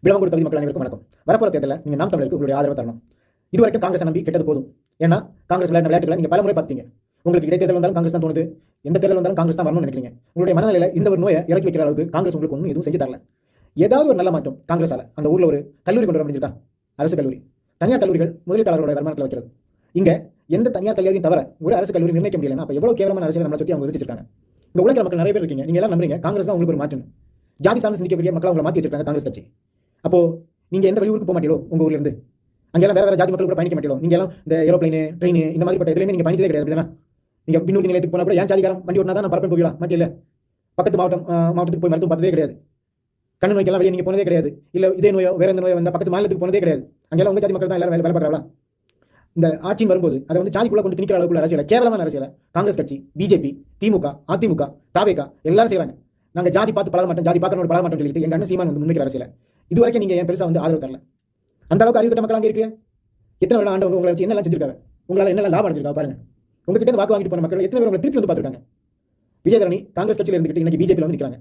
விளம்பரம் தொகுதி மக்கள் அனைவருக்கும் வணக்கம். வரப்போற தேர்தலில் நீங்க நாம் தமிழருக்கு உங்களுடைய ஆதரவு தரணும். இதுவரைக்கும் காங்கிரஸ் நம்பி கெட்டது போதும். ஏன்னா காங்கிரஸ் விளையாட்டு விளையாட்டுகளை நீங்க பல முறை பார்த்தீங்க. உங்களுக்கு இடைத்தேர்தல் வந்தாலும் காங்கிரஸ் தான் தோணுது, எந்த தேர்தல் வந்தாலும் காங்கிரஸ் தான் வரணும்னு நினைக்கிறீங்க. உங்களுடைய மனநிலையில இந்த ஒரு நோயை இறக்கி வைக்கிற அளவுக்கு காங்கிரஸ் உங்களுக்கு ஒன்றும் எதுவும் செஞ்சு தரல. ஏதாவது ஒரு நல்ல மாற்றம் காங்கிரஸால அந்த ஊர்ல ஒரு கல்லூரி கொண்டு வர முடிஞ்சிருக்கா? அரசு கல்லூரி, தனியார் கல்லூரிகள் முதலீட்டாளர்களோட வருமானத்தில் வைக்கிறது. இங்க எந்த தனியார் கல்லூரியும் தவிர ஒரு அரசு கல்லூரி நிர்ணயிக்க முடியல. அப்ப எவ்வளவு கேவலமான அரசியல் நம்மளை சுற்றி அவங்க விதிச்சிருக்காங்க. இங்க உழைக்கிற மக்கள் நிறைய பேர் இருக்கீங்க. நீங்க எல்லாம் நம்புறீங்க காங்கிரஸ் தான் உங்களுக்கு ஒரு மாற்றம். ஜாதி சார்ந்து சிந்திக்கக்கூடிய மக்களை உங்களை மாற்றி வச்சிருக்காங்க காங்கிரஸ் கட்சி. அப்போ நீங்க எந்த வெளியூருக்கு போக மாட்டீங்களோ, உங்க ஊர்ல இருந்து அங்கெல்லாம் வேற ஜாதி மக்கள் கூட பயணிக்க மாட்டீங்களோ. நீங்க எல்லாம் இந்த ஏரோப்ளைன், ட்ரெயின் இந்த மாதிரி பட்ட எதுலையுமே நீங்க பயணிச்சதே கிடையாது. நீங்க பின்னூர்தி நிலையத்துக்கு போனா கூட ஏன் ஜாதிகாரம் வண்டி ஓட்டினா தான் நான் பரப்பன் போகலாம் மாட்டியில. பக்கத்து மாவட்டத்துக்கு போய் மருத்துவம் பார்த்ததே கிடையாது. கண்ணு நோய்க்கெல்லாம் வெளியே நீங்க போனதே கிடையாது. இல்ல இதே நோயோ வேற எந்த நோயோ வந்த பக்கத்து மாநிலத்துக்கு போனதே கிடையாது. அங்கெல்லாம் உங்க ஜாதி மக்கள் தான் எல்லாரும் வேலை பார்க்கறாங்களா? இந்த ஆட்சியின் வரும்போது அதை வந்து ஜாதிக்குள்ள கொண்டு திணிக்கிற அளவுக்குள்ள அரசியல, கேவலமான அரசியல காங்கிரஸ் கட்சி, பிஜேபி, திமுக, அதிமுக, தாவேகா எல்லாரும் செய்யறாங்க. நாங்க ஜாதி பார்த்து பழக மாட்டோம், ஜாதி பார்க்கணும் பழக மாட்டோம் சொல்லிட்டு எங்க அண்ணன் சீமான் வந்து முன்வைக்கிற அரசியல இது வரைக்கும் நீங்க ஏன் பெருசா வந்து ஆதரவு தரல? அந்த அளவுக்கு அறிவுக்கட்ட மக்கள் அங்கே இருக்கிறீங்க. எத்தனை வருடம் ஆண்டவங்க உங்களை வச்சு என்னெல்லாம் செஞ்சிருக்காங்க, உங்களால என்னெல்லாம் லாபம் அடைஞ்சிருக்கா பாருங்க. உங்ககிட்ட வாக்கு வாங்கிட்டு போன மக்கள் எத்தனை பேர் உங்களை திருப்பி வந்து பார்த்துருக்காங்க. விஜயதரணி காங்கிரஸ் கட்சியில் இருந்துகிட்டு இன்னைக்கு பிஜேபியில் வந்து நிற்கிறாங்க.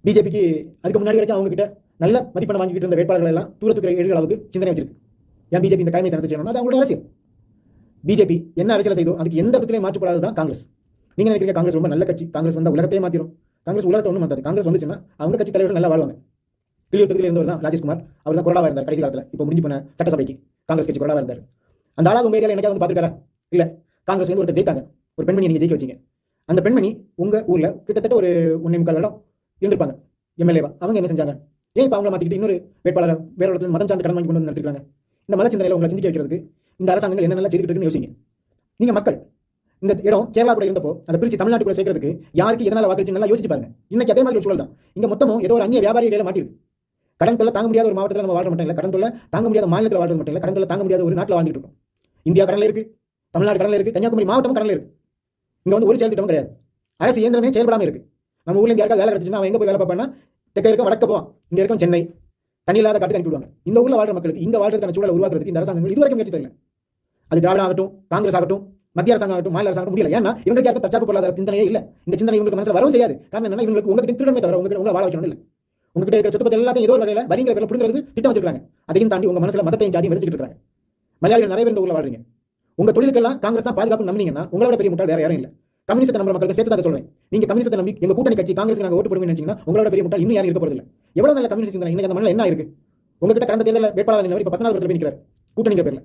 பிஜேபிக்கு அதுக்கு முன்னாடி வரைக்கும் அவங்க கிட்ட நல்ல மதிப்பெண் வாங்கிட்டு இருந்த வேட்பாளர்கள் எல்லாம் தூரத்துக்கு எழுகிற அளவுக்கு சிந்தனை வச்சிருக்கு. ஏன் பிஜேபி இந்த கைமை தனத்தை செய்யணும்? அது அவங்களுடைய அரசியல். பிஜேபி என்ன அரசியல் செய்தோ அதுக்கு எந்த இடத்துலையும் மாற்றப்படாது தான் காங்கிரஸ். நீங்க நினைக்கிறீங்க காங்கிரஸ் ரொம்ப நல்ல கட்சி, காங்கிரஸ் வந்தால் உலகத்தையே மாத்திரும். காங்கிரஸ் உலகத்தை ஒன்றும் மாத்தாது. காங்கிரஸ் வந்துச்சுன்னா அவங்க கட்சி தலைவர்கள் நல்லா வாழ்வாங்க. கிளியூர் தொகுதியில் இருந்தவர் தான் ராஜேஷ்குமார். அவர் தான் கொரோனாவாக இருந்தார் கடைசி காலத்தில். இப்போ முடிஞ்சு போன சட்டசபைக்கு காங்கிரஸ் கட்சி கொரோனாவாக இருந்தார். அந்த ஆளாக உங்க ஏரியாவில் என்னைக்காவது வந்து பார்த்துருக்காரா? இல்லை. காங்கிரஸ் ஒருத்தர் ஜெயித்தாங்க, ஒரு பெண்மணி நீங்க ஜெயிக்க வச்சிங்க. அந்த பெண்மணி உங்க ஊர்ல கிட்டத்தட்ட ஒரு 1.25 வருடம் இருந்திருப்பாங்க எம்எல்ஏவா. அவங்க என்ன செஞ்சாங்க? ஏன் இப்போ அவங்கள மாத்திக்கிட்டு இன்னொரு வேட்பாளர் வேற இடத்துல மதம் சார்ந்த கடன் வாங்கி கொண்டு வந்து நடத்திருக்காங்க? இந்த மத சிந்தனையில உங்களை சிந்திக்க வைக்கிறதுக்கு இந்த அரசாங்கங்கள் என்னென்ன செய்துட்டு இருக்குன்னு யோசிங்க. நீங்க மக்கள் இந்த இடம் கேரளா கூட இருந்தப்போ அதை பிரிச்சு தமிழ்நாட்டுக்குள்ள சேர்க்கறதுக்கு யாருக்கு எதனால வாக்களிச்சு நல்லா யோசிச்சு பாருங்க. இன்னைக்கு அதே மாதிரி ஒரு சூழல் தான். இங்க மொத்தமும் ஏதோ ஒரு அந்நிய வியாபாரி கையில மாட்டிருக்கு. கடன் தொல்லை தாங்க முடியாத ஒரு மாவட்டத்தில் நம்ம வாழ்ற மட்டும் இல்லை, கடன் தொல்லை தாங்க முடியாத மாநிலத்தில் வாழ்றது மட்டும் இல்லை, கடன் தொல்லை தாங்க முடியாத ஒரு நாட்டில் வாழ்ந்துட்டு இருக்கோம். இந்தியா கடனில் இருக்கு, தமிழ்நாடு கடனில் இருக்கு, கன்னியாகுமரி மாவட்டமும் கடனில் இருக்கு. இங்க வந்து ஒரு செயல் திட்டமும் கிடையாது. அரசு இயந்திரமே செயல்படாமல் இருக்கு. நம்ம ஊர்ல இருந்து யாருக்காவது வேலை கிடைச்சுன்னா அவன் எங்க போய் வேலை பார்ப்பான்னா தெற்க இருக்க வடக்க போவான், இங்க இருக்கும் சென்னை, தண்ணி இல்லாத காட்டுக்கு அனுப்பிடுவாங்க. இந்த ஊர்ல வாழ்ற மக்களுக்கு இங்க வாழ்றதுக்கான சூழலை உருவாக்குறதுக்கு இந்த அரசாங்கங்கள் இதுவரைக்கும் முயற்சி தெரியல. அது திராவிட ஆகட்டும், காங்கிரஸ் ஆகட்டும், மத்திய அரசாங்கம் ஆகட்டும், மாநில அரசாங்கம் முடியல. ஏன்னா இவங்களுக்கு யாருக்கு தற்சார்பு பொருளாதார சிந்தனையே இல்லை. இந்த சிந்தனை இவங்களுக்கு மனசுல வரவும் செய்யாது. காரணம் என்னன்னா இவங்களுக்கு உங்ககிட்ட திருடமே தவிர உங்களை வாழ வைக்கணும் இல்லை. உங்ககிட்ட இருக்கிற சொத்து பத்தி எல்லாத்தையும் ஏதோ ஒரு வகையில வரிங்கிற பேர்ல புடுங்கிறது திட்டம் வச்சிருக்காங்க. அதையும் தாண்டி உங்க மனசுல மதத்தையும் ஜாதியும் விதைச்சிட்டு இருக்காங்க. மலையாளிகள் நிறைய பேர் இந்த ஊர்ல வாழ்றீங்க. உங்க தொழிலுக்கெல்லாம் காங்கிரஸ் தான் பாதுகாப்பு நம்பினீங்கன்னா உங்களோட பெரிய முட்டாள் வேற யாரும் இல்லை. கம்யூனிஸ்ட் நம்புற மக்களுக்கு சேர்த்து தான் சொல்றேன். நீங்க கம்யூனிஸ்ட் நம்பி எங்க கூட்டணி கட்சி காங்கிரஸ் நாங்க ஓட்டு போடுவீங்கன்னு நினைச்சீங்கன்னா உங்களோட பெரிய முட்டாள் இன்னும் யாரும் இருக்க போறது இல்லை. எவ்வளவு நல்ல கம்யூனிஸ்ட் சிந்தனை இன்னைக்கு அந்த மண்ணில் என்ன இருக்கு? உங்ககிட்ட கடந்த தேர்தலில் வேட்பாளர் இப்ப 14 பேர் நிற்கிறார் கூட்டணிங்கிற பேர்ல.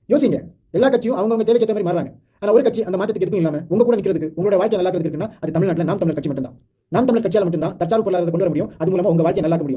யோசிங்க, எல்லா கட்சியும் அவங்க தேவைக்கு ஏற்ற மாதிரி மாறாங்க. ஆனா ஒரு கட்சி அந்த மாற்றத்துக்கு எதுவும் இல்லாம உங்க கூட நிற்கிறதுக்கு உங்களோட வாழ்க்கை நல்லா இருக்குன்னா அது தமிழ்நாட்டில் நாம் தமிழர் கட்சி மட்டும்தான். நாம் தமிழர் கட்சியால் மட்டும்தான் தற்சார்பு பொருளாதாரத்தை கொண்டு வர முடியும். அது மூலமா உங்க வாழ்க்கை நல்லா முடியும்.